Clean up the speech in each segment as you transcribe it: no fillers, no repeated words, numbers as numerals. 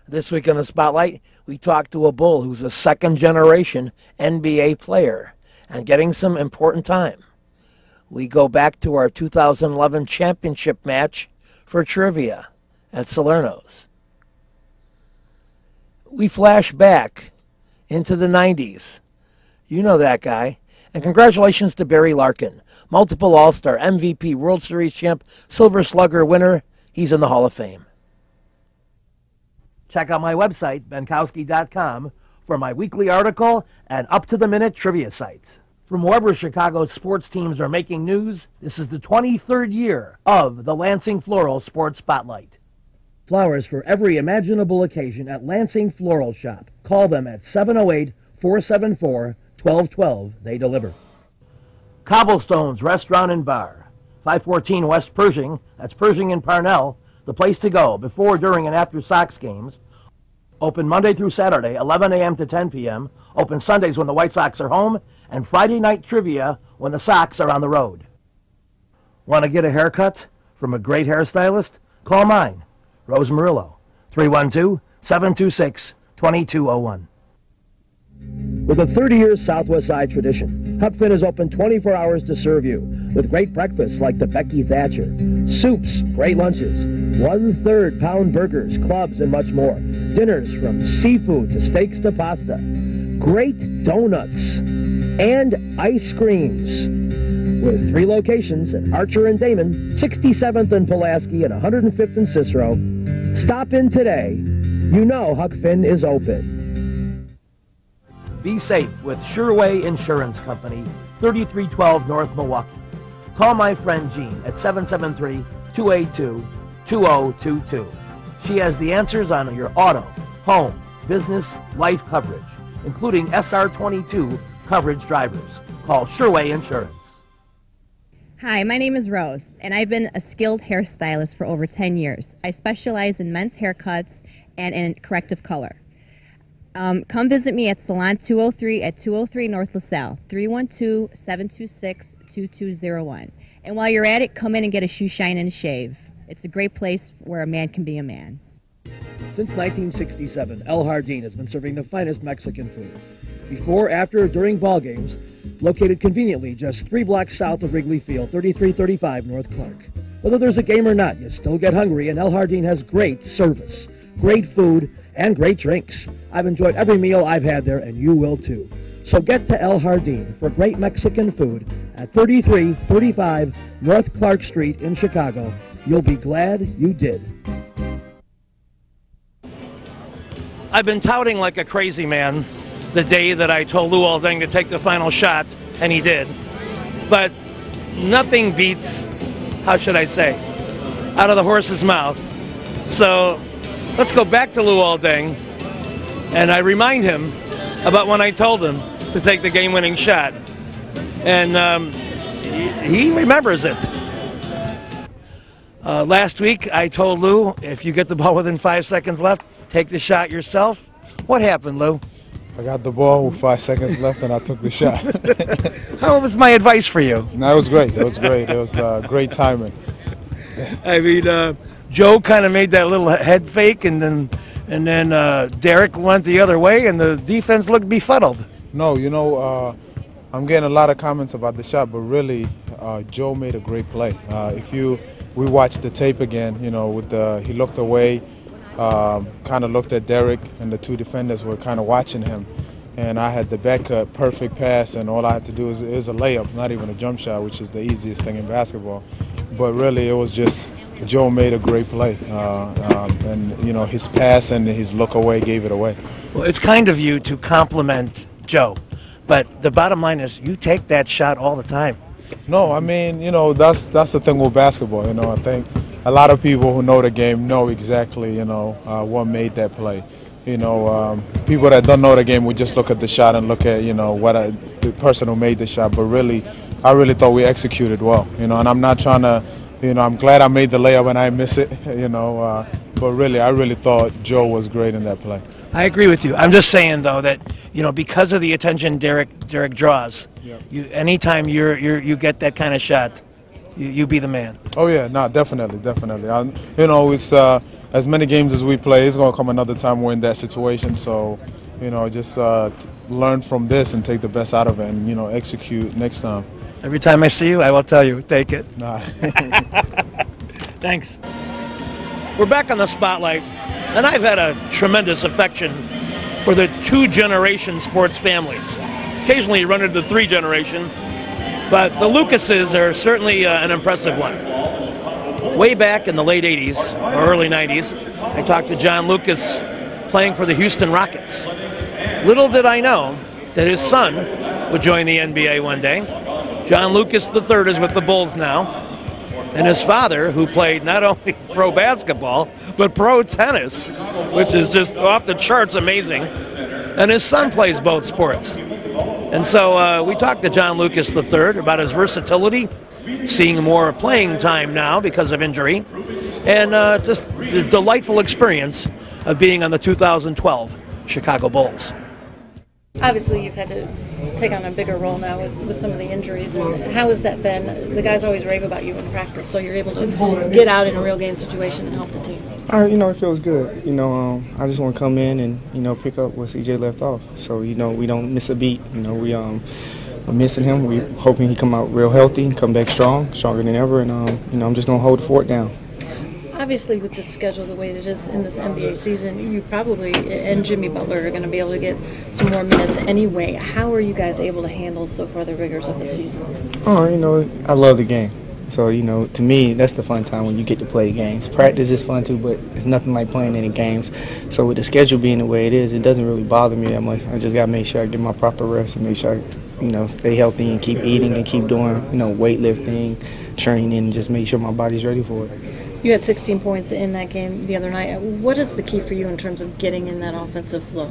This week on the Spotlight, we talked to a Bull who's a second-generation NBA player and getting some important time. We go back to our 2011 championship match for trivia at Salerno's. We flash back into the 90s. You know that guy. And congratulations to Barry Larkin, multiple All-Star, MVP, World Series champ, Silver Slugger winner. He's in the Hall of Fame. Check out my website, benkowski.com, for my weekly article and up-to-the-minute trivia sites. From wherever Chicago's sports teams are making news, this is the 23rd year of the Lansing Floral Sports Spotlight. Flowers for every imaginable occasion at Lansing Floral Shop. Call them at 708-474-1212. They deliver. Cobblestones Restaurant and Bar, 514 West Pershing, that's Pershing and Parnell, the place to go before, during, and after Sox games. Open Monday through Saturday, 11 a.m. to 10 p.m. Open Sundays when the White Sox are home, and Friday night trivia when the Sox are on the road. Want to get a haircut from a great hairstylist? Call mine, Rose Murillo, 312-726-2201. With a 30-year Southwest Side tradition, Huck Finn is open 24 hours to serve you with great breakfasts like the Becky Thatcher, soups, great lunches, 1/3 pound burgers, clubs, and much more. Dinners from seafood to steaks to pasta, great donuts, and ice creams. With 3 locations at Archer and Damon, 67th and Pulaski, and 105th and Cicero. Stop in today. You know Huck Finn is open. Be safe with Sureway Insurance Company, 3312 North Milwaukee. Call my friend Jean at 773-282-2022. She has the answers on your auto, home, business, life coverage, including SR22 coverage drivers. Call Sureway Insurance. Hi, my name is Rose, and I've been a skilled hairstylist for over 10 years. I specialize in men's haircuts and in corrective color. Come visit me at Salon 203 at 203 North LaSalle, 312-726-2201. And while you're at it, come in and get a shoe shine and a shave. It's a great place where a man can be a man. Since 1967, El Jardín has been serving the finest Mexican food. Before, after, during ball games, located conveniently just 3 blocks south of Wrigley Field, 3335 North Clark. Whether there's a game or not, you still get hungry, and El Jardín has great service, great food, and great drinks. I've enjoyed every meal I've had there, and you will too. So get to El Jardín for great Mexican food at 3335 North Clark Street in Chicago. You'll be glad you did. I've been touting like a crazy man the day that I told Lou Aldeng to take the final shot, and he did. But nothing beats, how should I say, out of the horse's mouth. So let's go back to Lou Aldeng, and I remind him about when I told him to take the game-winning shot. And he remembers it. Last week, I told Lou, if you get the ball within 5 seconds left, take the shot yourself. What happened, Lou? I got the ball with 5 seconds left, and I took the shot. How was my advice for you? No, it was great. It was great. It was great timing. I mean, Joe kind of made that little head fake, and then Derek went the other way, and the defense looked befuddled. No, you know, I'm getting a lot of comments about the shot, but really, Joe made a great play. We watched the tape again, you know, he looked away, kind of looked at Derek, and the 2 defenders were kind of watching him. And I had the back cut, perfect pass, and all I had to do is a layup, not even a jump shot, which is the easiest thing in basketball. But really, it was just Joe made a great play, and you know, his pass and his look away gave it away. Well, it's kind of you to compliment Joe, but the bottom line is you take that shot all the time. No, I mean, you know, that's the thing with basketball. You know, I think a lot of people who know the game know exactly, you know, what made that play. You know, people that don't know the game would just look at the shot and look at, you know, the person who made the shot. But really, I really thought we executed well. You know, and I'm not trying to, you know, I'm glad I made the layup and I miss it. You know, but really, I really thought Joe was great in that play. I agree with you. I'm just saying though that, you know, because of the attention Derek draws, yep. Anytime you get that kind of shot, you be the man. Oh yeah, no, definitely. You know, it's as many games as we play, it's going to come another time we're in that situation. So, you know, just learn from this and take the best out of it and, you know, execute next time. Every time I see you, I will tell you, take it. Nah. Thanks. We're back on the spotlight, and I've had a tremendous affection for the two-generation sports families. Occasionally you run into the three-generation, but the Lucases are certainly an impressive one. Way back in the late 80s or early 90s, I talked to John Lucas playing for the Houston Rockets. Little did I know that his son would join the NBA one day. John Lucas III is with the Bulls now, and his father, who played not only pro basketball, but pro tennis, which is just off the charts amazing, and his son plays both sports. And so we talked to John Lucas III about his versatility, seeing more playing time now because of injury, and just the delightful experience of being on the 2012 Chicago Bulls. Obviously, you've had to take on a bigger role now with some of the injuries. And how has that been? The guys always rave about you in practice, so you're able to get out in a real game situation and help the team. You know, it feels good. You know, I just want to come in and, you know, pick up where CJ left off. So, you know, we don't miss a beat. You know, we're missing him. We're hoping he come out real healthy and come back stronger than ever. And, you know, I'm just going to hold the fort down. Obviously, with the schedule the way it is in this NBA season, you probably, and Jimmy Butler, are going to be able to get some more minutes anyway. How are you guys able to handle so far the rigors of the season? Oh, you know, I love the game. So, you know, to me, that's the fun time when you get to play the games. Practice is fun too, but it's nothing like playing any games. So with the schedule being the way it is, it doesn't really bother me that much. I just got to make sure I get my proper rest and make sure I, you know, stay healthy and keep eating and keep doing, you know, weightlifting, training, and just make sure my body's ready for it. You had 16 points in that game the other night. What is the key for you in terms of getting in that offensive flow?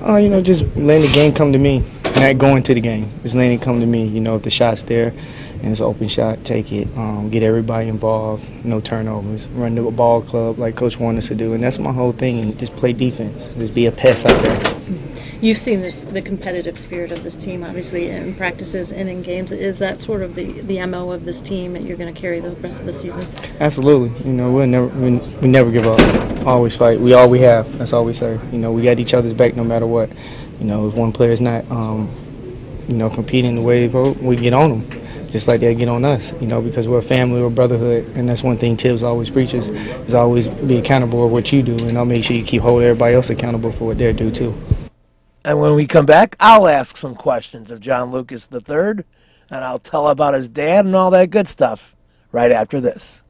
You know, just letting the game come to me, not going to the game. Just letting it come to me. You know, if the shot's there and it's an open shot, take it. Get everybody involved, no turnovers. Run the ball club like Coach wanted us to do, and that's my whole thing, and just play defense. Just be a pest out there. You've seen the competitive spirit of this team, obviously, in practices and in games. Is that sort of the MO of this team that you're going to carry the rest of the season? Absolutely. You know, we never give up. Always fight. We all we have. That's all we say. You know, we got each other's back no matter what. You know, if one player's not, you know, competing the way we get on them, just like they get on us. You know, because we're a family, we're a brotherhood, and that's one thing Tibbs always preaches: is always be accountable for what you do, and I'll make sure you keep holding everybody else accountable for what they do too. And when we come back, I'll ask some questions of John Lucas III, and I'll tell about his dad and all that good stuff right after this.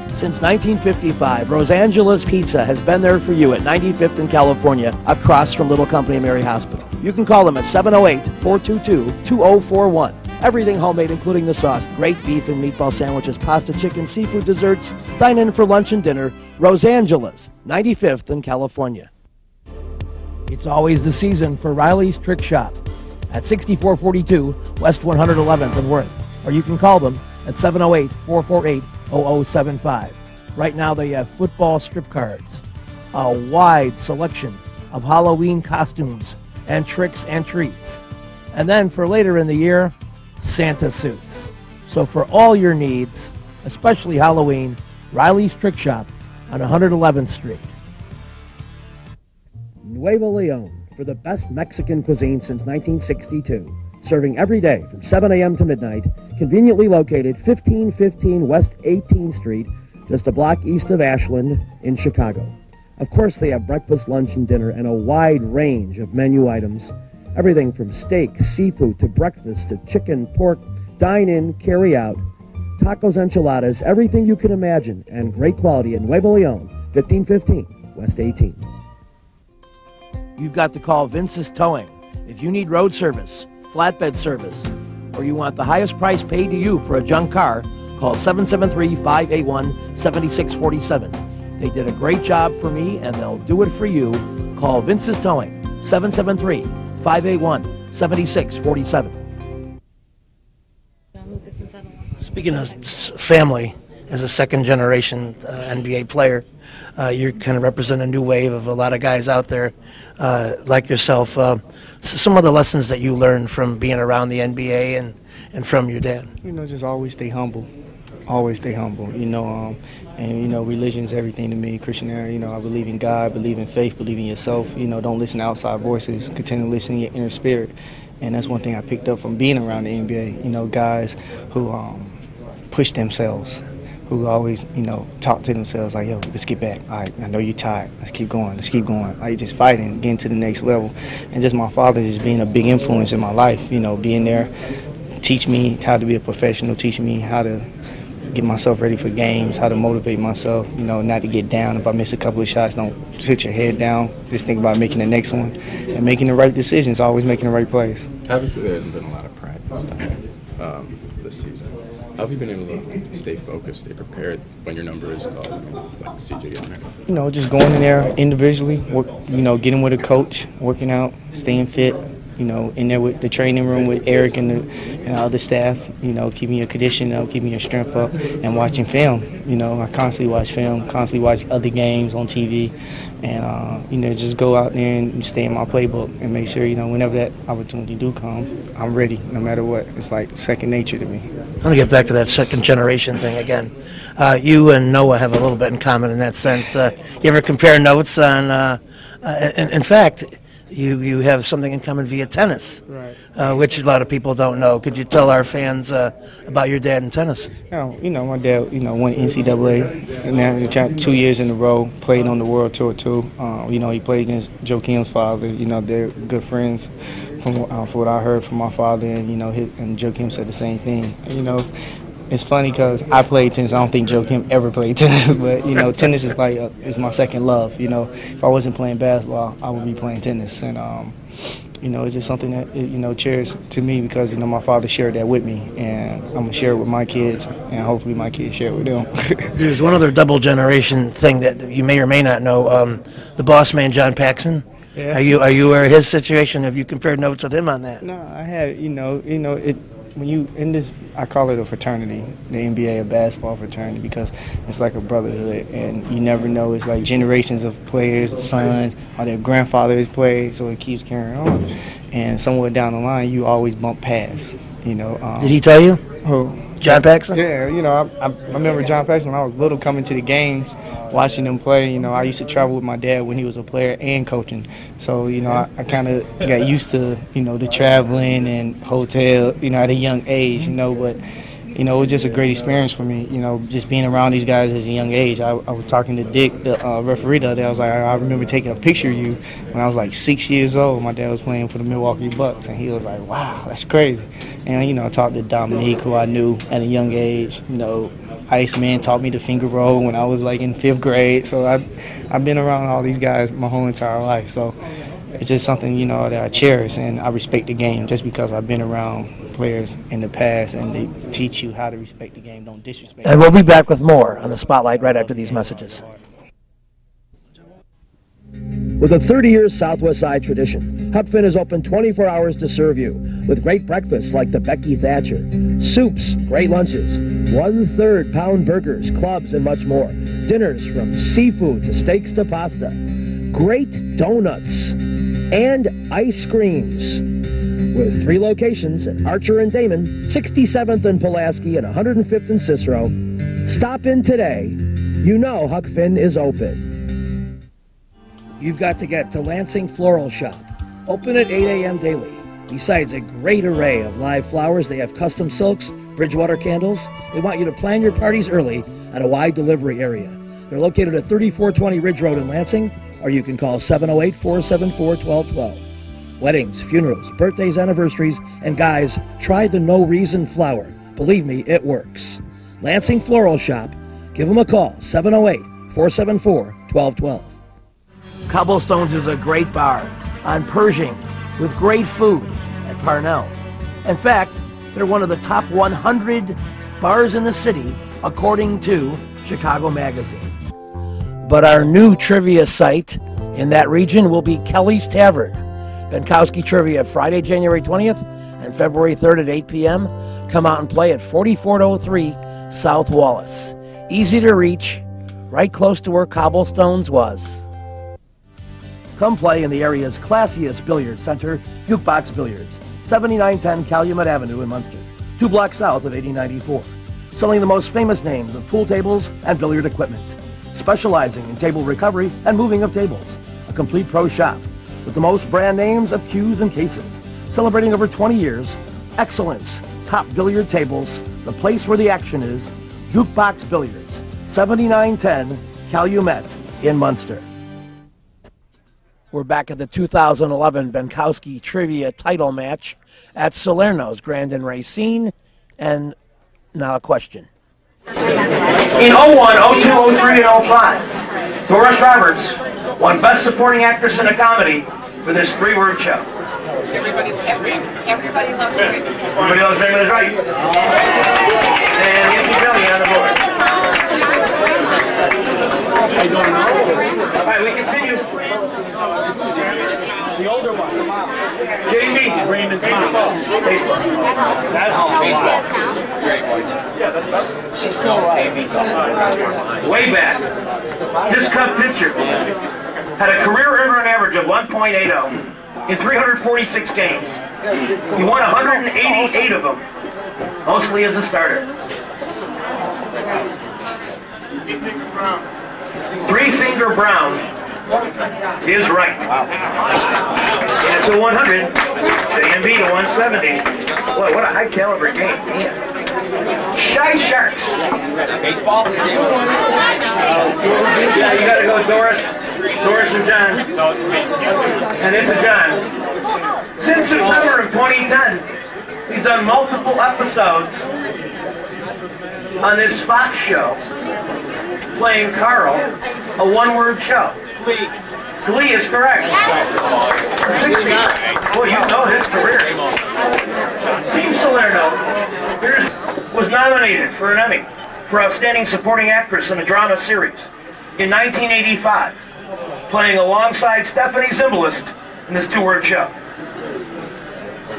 Since 1955, Rosangela's Pizza has been there for you at 95th and California, across from Little Company Mary Hospital. You can call them at 708-422-2041. Everything homemade, including the sauce. Great beef and meatball sandwiches, pasta, chicken, seafood, desserts. Dine in for lunch and dinner. Rosangela's, 95th and California. It's always the season for Riley's Trick Shop at 6442 West 111th in Worth. Or you can call them at 708-448-0075. Right now they have football strip cards, a wide selection of Halloween costumes and tricks and treats. And then for later in the year, Santa suits. So for all your needs, especially Halloween, Riley's Trick Shop on 111th Street. Nuevo Leon, for the best Mexican cuisine since 1962. Serving every day from 7 a.m. to midnight. Conveniently located 1515 West 18th Street, just a block east of Ashland in Chicago. Of course, they have breakfast, lunch, and dinner, and a wide range of menu items. Everything from steak, seafood, to breakfast, to chicken, pork, dine-in, carry-out, tacos, enchiladas, everything you can imagine, and great quality at Nuevo Leon, 1515 West 18th. You've got to call Vince's Towing. If you need road service, flatbed service, or you want the highest price paid to you for a junk car, call 773-581-7647. They did a great job for me, and they'll do it for you. Call Vince's Towing, 773-581-7647. Speaking of family, as a second-generation NBA player, you kind of represent a new wave of a lot of guys out there like yourself. Some of the lessons that you learned from being around the NBA and from your dad. You know, just always stay humble. Always stay humble. You know, And, you know, religion is everything to me. Christianity, you know, I believe in God, believe in faith, believe in yourself. You know, don't listen to outside voices. Continue to listen to your inner spirit. And that's one thing I picked up from being around the NBA. You know, guys who push themselves, who always, you know, talk to themselves like, yo, let's get back. All right, I know you're tired. Let's keep going. Let's keep going. Like, just fighting, getting to the next level. And just my father just being a big influence in my life, you know, being there, teach me how to be a professional, teach me how to get myself ready for games, how to motivate myself, you know, not to get down. If I miss a couple of shots, don't put your head down. Just think about making the next one and making the right decisions, always making the right plays. Obviously, there hasn't been a lot of practice time this season. How have you been able to stay focused, stay prepared when your number is called, like CJ getting there? You know, just going in there individually, you know, getting with a coach, working out, staying fit, you know, in there with the training room with Eric and the other staff, you know, keeping your condition up, keeping your strength up, and watching film. You know, I constantly watch film, constantly watch other games on TV, and, you know, just go out there and stay in my playbook and make sure, you know, whenever that opportunity do come, I'm ready no matter what. It's like second nature to me. I'm going to get back to that second generation thing again. You and Noah have a little bit in common in that sense. You ever compare notes on, in fact, you have something in common via tennis, right? Which a lot of people don't know. Could you tell our fans about your dad in tennis? You know, my dad, you know, won NCAA, and now 2 years in a row, played on the World Tour too. You know, he played against Joakim's father. You know, they're good friends from what I heard from my father, and, you know, and Joakim said the same thing. You know, it's funny because I played tennis. I don't think Joakim ever played tennis, but, you know, tennis is like is my second love. You know, if I wasn't playing basketball, I would be playing tennis, and you know, it's just something that, you know, cherished to me because, you know, my father shared that with me, and I'm gonna share it with my kids, and hopefully my kids share it with them. There's one other double generation thing that you may or may not know. The boss man, John Paxson. Yeah. Are you aware of his situation? Have you compared notes with him on that? No, I have. You know it. When you in this, I call it a fraternity, the NBA, a basketball fraternity, because it's like a brotherhood, and you never know. It's like generations of players, sons, or their grandfathers played, so it keeps carrying on. And somewhere down the line, you always bump past. You know. Did he tell you? Who? John Paxson? Yeah, you know, I remember John Paxson when I was little, coming to the games, watching them play. You know, I used to travel with my dad when he was a player and coaching. So, you know, I kind of got used to, you know, the traveling and hotel, you know, at a young age, you know. But, you know, it was just a great experience for me, you know, just being around these guys at a young age. I was talking to Dick, the referee the other day. I was like, I remember taking a picture of you when I was like 6 years old. My dad was playing for the Milwaukee Bucks, and he was like, wow, that's crazy. And, you know, I talked to Dominique, who I knew at a young age. You know, Iceman taught me the finger roll when I was like in 5th grade. So I've been around all these guys my whole entire life. So it's just something, you know, that I cherish, and I respect the game just because I've been around players in the past, and they teach you how to respect the game, don't disrespect it. And we'll be back with more on the Spotlight right after these messages. With a 30-year Southwest Side tradition, Huck Finn is open 24 hours to serve you with great breakfasts like the Becky Thatcher, soups, great lunches, 1/3 pound burgers, clubs, and much more. Dinners from seafood to steaks to pasta, great donuts, and ice creams. With 3 locations at Archer and Damon, 67th and Pulaski, and 105th and Cicero. Stop in today. You know Huck Finn is open. You've got to get to Lansing Floral Shop. Open at 8 a.m. daily. Besides a great array of live flowers, they have custom silks, Bridgewater candles. They want you to plan your parties early at a wide delivery area. They're located at 3420 Ridge Road in Lansing, or you can call 708-474-1212. Weddings, funerals, birthdays, anniversaries, and guys, try the No Reason flower. Believe me, it works. Lansing Floral Shop. Give them a call, 708-474-1212. Cobblestones is a great bar on Pershing with great food at Parnell. In fact, they're one of the top 100 bars in the city, according to Chicago Magazine. But our new trivia site in that region will be Kelly's Tavern. Benkowski Trivia Friday, January 20th and February 3rd at 8 p.m. Come out and play at 4403 South Wallace. Easy to reach, right close to where Cobblestones was. Come play in the area's classiest billiard center, Jukebox Billiards, 7910 Calumet Avenue in Munster, 2 blocks south of 8094. selling the most famous names of pool tables and billiard equipment, specializing in table recovery and moving of tables. A complete pro shop with the most brand names of cues and cases, celebrating over 20 years, excellence, top billiard tables, the place where the action is, Jukebox Billiards, 7910 Calumet in Munster. We're back at the 2011 Benkowski Trivia title match at Salerno's Grand and Racine, and now a question. In 01, 02, 03, and 05, Doris Roberts won Best Supporting Actress in a Comedy for this three-word show. Everybody loves Raymond. Everybody loves Raymond is right. And Yankee Billy on the board. I don't know. All right, we continue. The older one. JV. Raymond's mom. Facebook. That's yeah, that's she's still right. Way back. This cut picture had a career earner average of 1.80 in 346 games. He won 188 of them, mostly as a starter. Three-finger Brown is right. And it's a 100. JMB to 170. Boy, what a high-caliber game. Man. Shy Sharks. Baseball? Yeah, you gotta go Doris. Doris and John. And it's a John. Since September of 2010, he's done multiple episodes on this Fox show, playing Carl, a one-word show. Glee. Glee is correct. 60. Well, you know his career. Team Salerno was nominated for an Emmy for Outstanding Supporting Actress in a Drama Series in 1985, playing alongside Stephanie Zimbalist in this two-word show.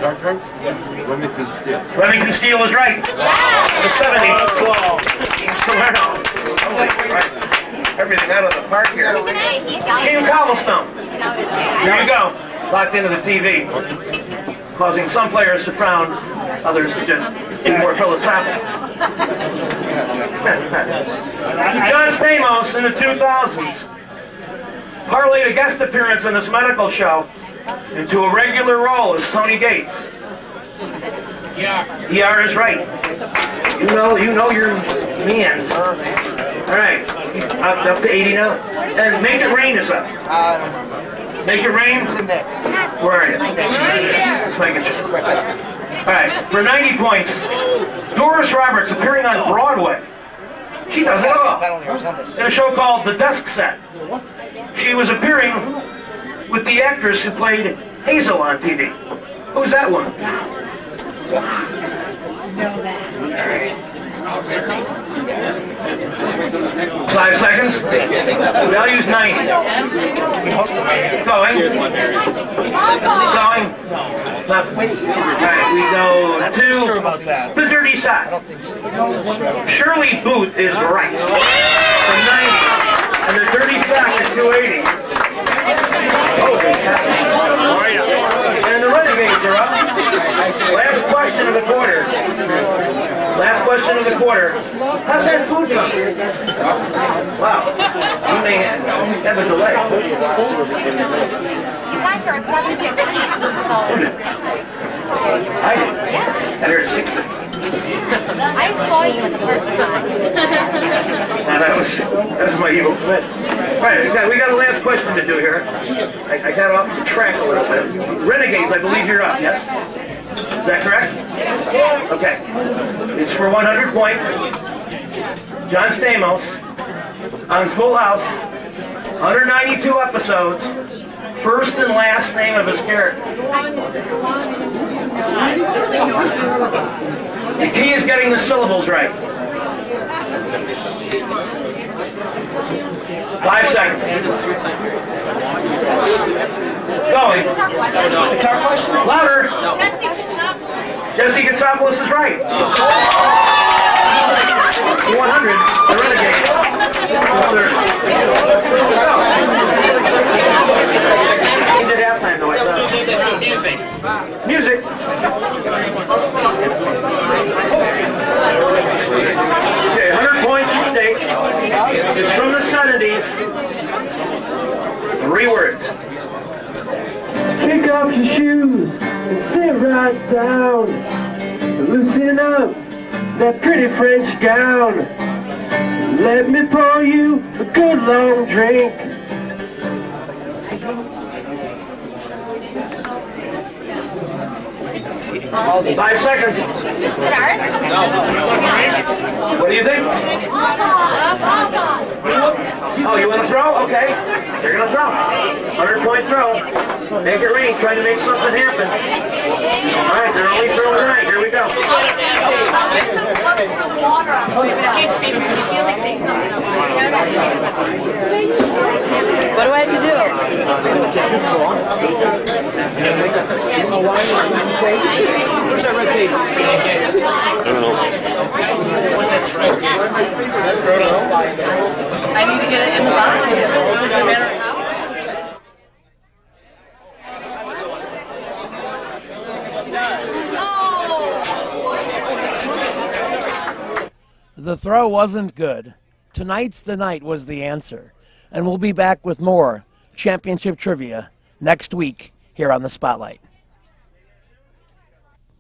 Remington Steele. Remington Steele is right. The 70. Team Salerno. Right. Everything out of the park here. Team Cobblestone. Here we go. Locked into the TV. Causing some players to frown, others to just be more philosophical. John Stamos in the 2000s parlayed a guest appearance on this medical show into a regular role as Tony Gates. ER is right. You know your means. All right, up to 80 now. And Make It Rain is up. Make It Rain? Where are you? Let's make it sure. All right, for 90 points, Doris Roberts appearing on Broadway. She does it all. In a show called The Desk Set. She was appearing with the actress who played Hazel on TV. Who's that woman? Know that. All right. 5 seconds. Value's 90. Going. Going. Nothing. Alright, we go to the dirty side. Shirley Booth is right. For 90. And the dirty sack is 280. And the Renegades are up. Last question of the quarter. Last question of the quarter. How's that food going? Wow. You may have a delay. You got here at 7:15. I got here at 6. I saw you at the first time. That was my evil twin. Alright, we got a last question to do here. I got off the track a little bit. Renegades, I believe you're up, yes? Is that correct? Okay. It's for 100 points. John Stamos on Full House, 192 episodes, first and last name of his character. The key is getting the syllables right. 5 seconds. Going. It's our question. Louder. Jesse Gatsopoulos is right. 100. The Renegades. He did halftime though, I thought. Music. Music. Lindy's. 3 words. Kick off your shoes and sit right down. Loosen up that pretty French gown. Let me pour you a good long drink. Oh, 5 seconds. What do you think? Oh, you want to throw? Okay. You're going to throw. 100-point throw. Make it rain. Trying to make something happen. All right, they're only throwing tonight. Here we go. What do I have to do? I need to get it in the box. Does it matter how? The throw wasn't good. Tonight's the night was the answer. And we'll be back with more championship trivia next week here on The Spotlight.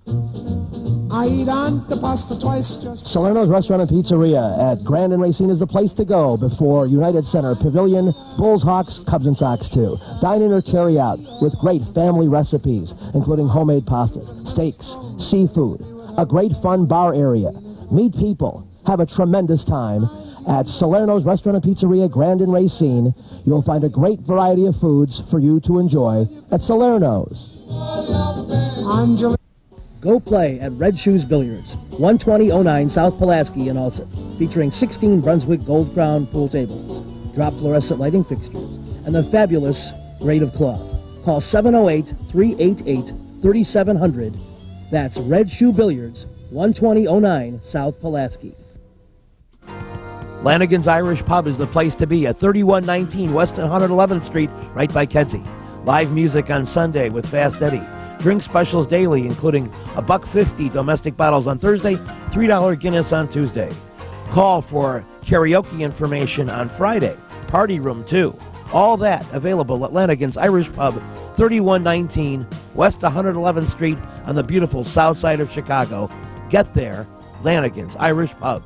I eat on the pasta twice just... Salerno's Restaurant and Pizzeria at Grand and Racine is the place to go before United Center Pavilion, Bulls, Hawks, Cubs, and Sox too. Dine in or carry out with great family recipes, including homemade pastas, steaks, seafood, a great fun bar area. Meet people. Have a tremendous time at Salerno's Restaurant and Pizzeria, Grand and Racine. You'll find a great variety of foods for you to enjoy at Salerno's. Go play at Red Shoes Billiards, 12009 South Pulaski in Alsip, featuring 16 Brunswick Gold Crown pool tables, drop fluorescent lighting fixtures, and a fabulous grade of cloth. Call 708-388-3700. That's Red Shoe Billiards, 12009 South Pulaski. Lanigan's Irish Pub is the place to be at 3119 West 111th Street, right by Kedzie. Live music on Sunday with Fast Eddie. Drink specials daily, including $1.50 domestic bottles on Thursday, $3 Guinness on Tuesday. Call for karaoke information on Friday. Party room, too. All that available at Lanigan's Irish Pub, 3119 West 111th Street on the beautiful south side of Chicago. Get there, Lanigan's Irish Pub.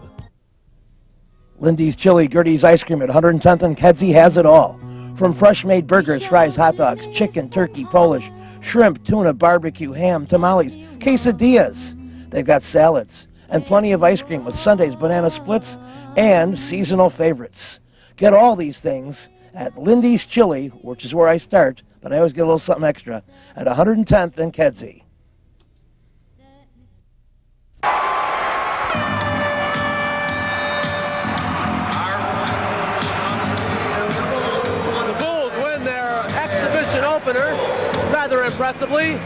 Lindy's Chili, Gertie's Ice Cream at 110th and Kedzie has it all. From fresh-made burgers, fries, hot dogs, chicken, turkey, Polish, shrimp, tuna, barbecue, ham, tamales, quesadillas. They've got salads and plenty of ice cream with sundaes, banana splits, and seasonal favorites. Get all these things at Lindy's Chili, which is where I start, but I always get a little something extra, at 110th and Kedzie. Opener, rather impressively,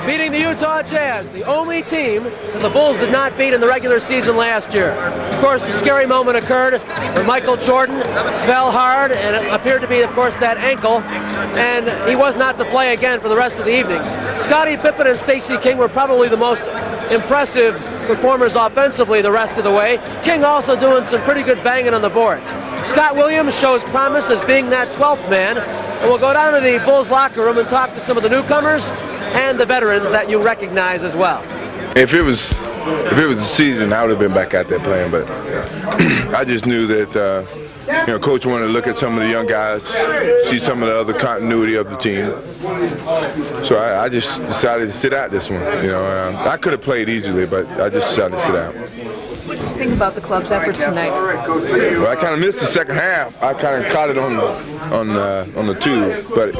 beating the Utah Jazz, the only team that the Bulls did not beat in the regular season last year. Of course, a scary moment occurred when Michael Jordan fell hard, and it appeared to be, of course, that ankle, and he was not to play again for the rest of the evening. Scottie Pippen and Stacey King were probably the most impressive performers offensively the rest of the way. King also doing some pretty good banging on the boards. Scott Williams shows promise as being that 12th man, and we'll go down to the Bulls locker room and talk to some of the newcomers and the veterans that you recognize as well. If it was the season, I would have been back out there playing, but I just knew that Coach wanted to look at some of the young guys, see some of the other continuity of the team. So I just decided to sit out this one. I could have played easily, but I just decided to sit out. What do you think about the club's efforts tonight? Well, I kind of missed the second half. I kind of caught it on the tube, but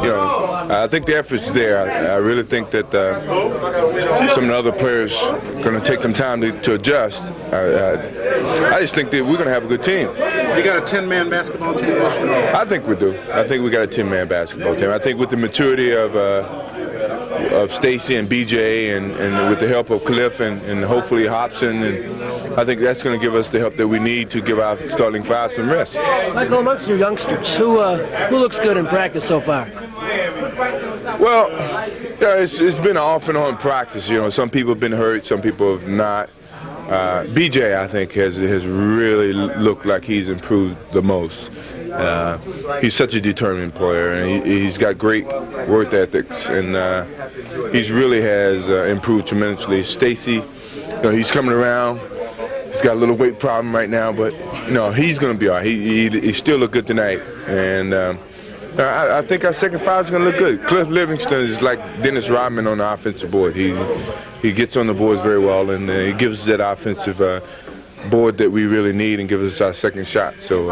I think the effort's there. I really think that some of the other players are going to take some time to adjust. I just think that we're going to have a good team. You got a 10-man basketball team this year? I think we do. I think we got a 10-man basketball team. I think with the maturity of Stacey and BJ and with the help of Cliff and hopefully Hobson, and I think that's going to give us the help that we need to give our starting five some rest. Michael, amongst your youngsters, who looks good in practice so far? Well, it's been off and on practice. Some people have been hurt, some people have not. BJ, I think, has really looked like he's improved the most. He's such a determined player, and he's got great work ethics, and he really has improved tremendously. Stacy, he's coming around. He's got a little weight problem right now, but he's going to be all right. He still looked good tonight, and I think our second five is going to look good. Cliff Livingston is like Dennis Rodman on the offensive board. He gets on the boards very well, and he gives us that offensive board that we really need and gives us our second shot. So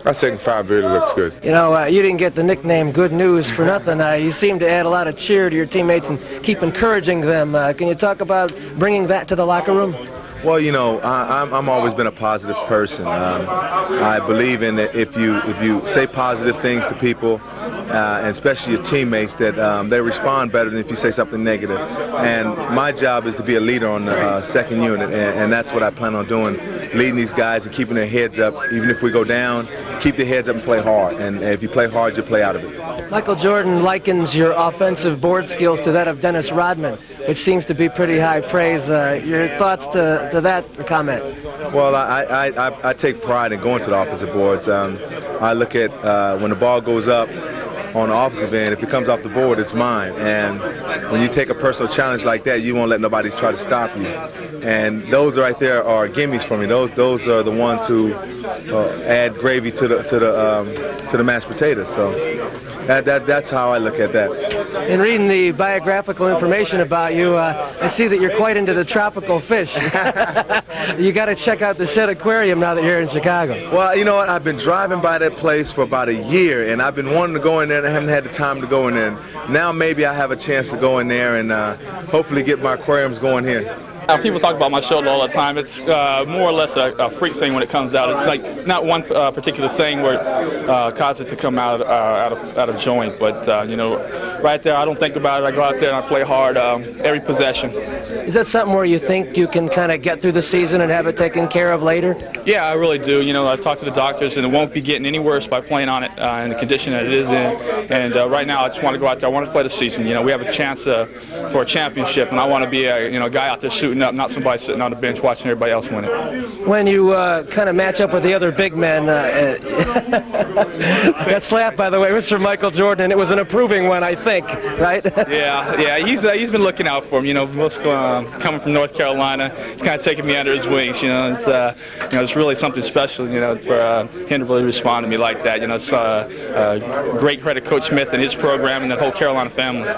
our second five really looks good. You didn't get the nickname Good News for nothing. You seem to add a lot of cheer to your teammates and keep encouraging them. Can you talk about bringing that to the locker room? Well, I'm always been a positive person. I believe in that if you say positive things to people, and especially your teammates, that they respond better than if you say something negative. And my job is to be a leader on the second unit, and that's what I plan on doing, leading these guys and keeping their heads up. Even if we go down, keep their heads up and play hard. And if you play hard, you play out of it. Michael Jordan likens your offensive board skills to that of Dennis Rodman, which seems to be pretty high praise. Your thoughts to that comment? Well, I take pride in going to the offensive boards. I look at when the ball goes up on the offensive end, if it comes off the board, it's mine. And when you take a personal challenge like that, you won't let nobody try to stop you. And those right there are gimmies for me. Those are the ones who add gravy to the mashed potatoes. So that's how I look at that. In reading the biographical information about you, I see that you're quite into the tropical fish. You got to check out the Shedd Aquarium now that you're in Chicago. Well, you know what? I've been driving by that place for about a year, and I've been wanting to go in there, and I haven't had the time to go in there. Now maybe I have a chance to go in there and hopefully get my aquariums going here. People talk about my show all the time. It's more or less a freak thing when it comes out. It's like not one particular thing where causes it to come out of joint. But right there, I don't think about it. I go out there and I play hard every possession. Is that something where you think you can kind of get through the season and have it taken care of later? Yeah, I really do. I've talked to the doctors, and it won't be getting any worse by playing on it in the condition that it is in. And right now, I just want to go out there. I want to play the season. We have a chance for a championship, and I want to be a guy out there shooting up, not somebody sitting on the bench watching everybody else win it. When you kind of match up with the other big men, that slap, by the way, was from Michael Jordan, and it was an approving one, I think, right? Yeah, he's been looking out for him. Coming from North Carolina, he's kind of taking me under his wings. It's really something special, for him to really respond to me like that. It's great credit Coach Smith and his program and the whole Carolina family.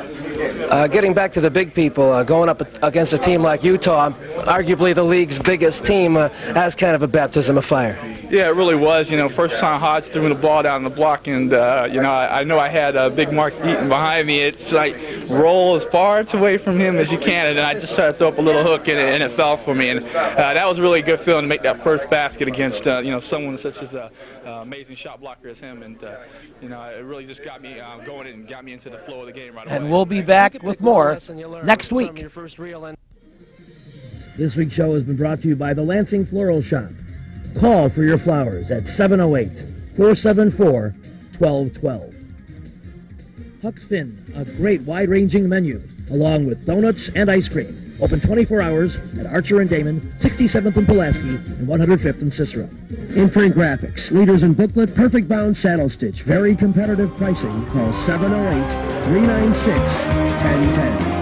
Getting back to the big people, going up against a team like Utah, arguably the league's biggest team, as kind of a baptism of fire. Yeah, it really was. First time Hodge threw the ball down the block, and I know I had Big Mark Eaton behind me. It's like roll as far away from him as you can, and then I just tried to throw up a little hook, and it fell for me. And that was really a good feeling to make that first basket against someone such as an amazing shot blocker as him. And it really just got me going and got me into the flow of the game right away. And we'll be back with more next week. This week's show has been brought to you by the Lansing Floral Shop. Call for your flowers at 708-474-1212. Huck Finn, a great wide-ranging menu, along with donuts and ice cream. Open 24 hours at Archer and Damon, 67th and Pulaski, and 105th and Cicero. Imprint Graphics, leaders in booklet, perfect bound saddle stitch, very competitive pricing. Call 708-396-1010.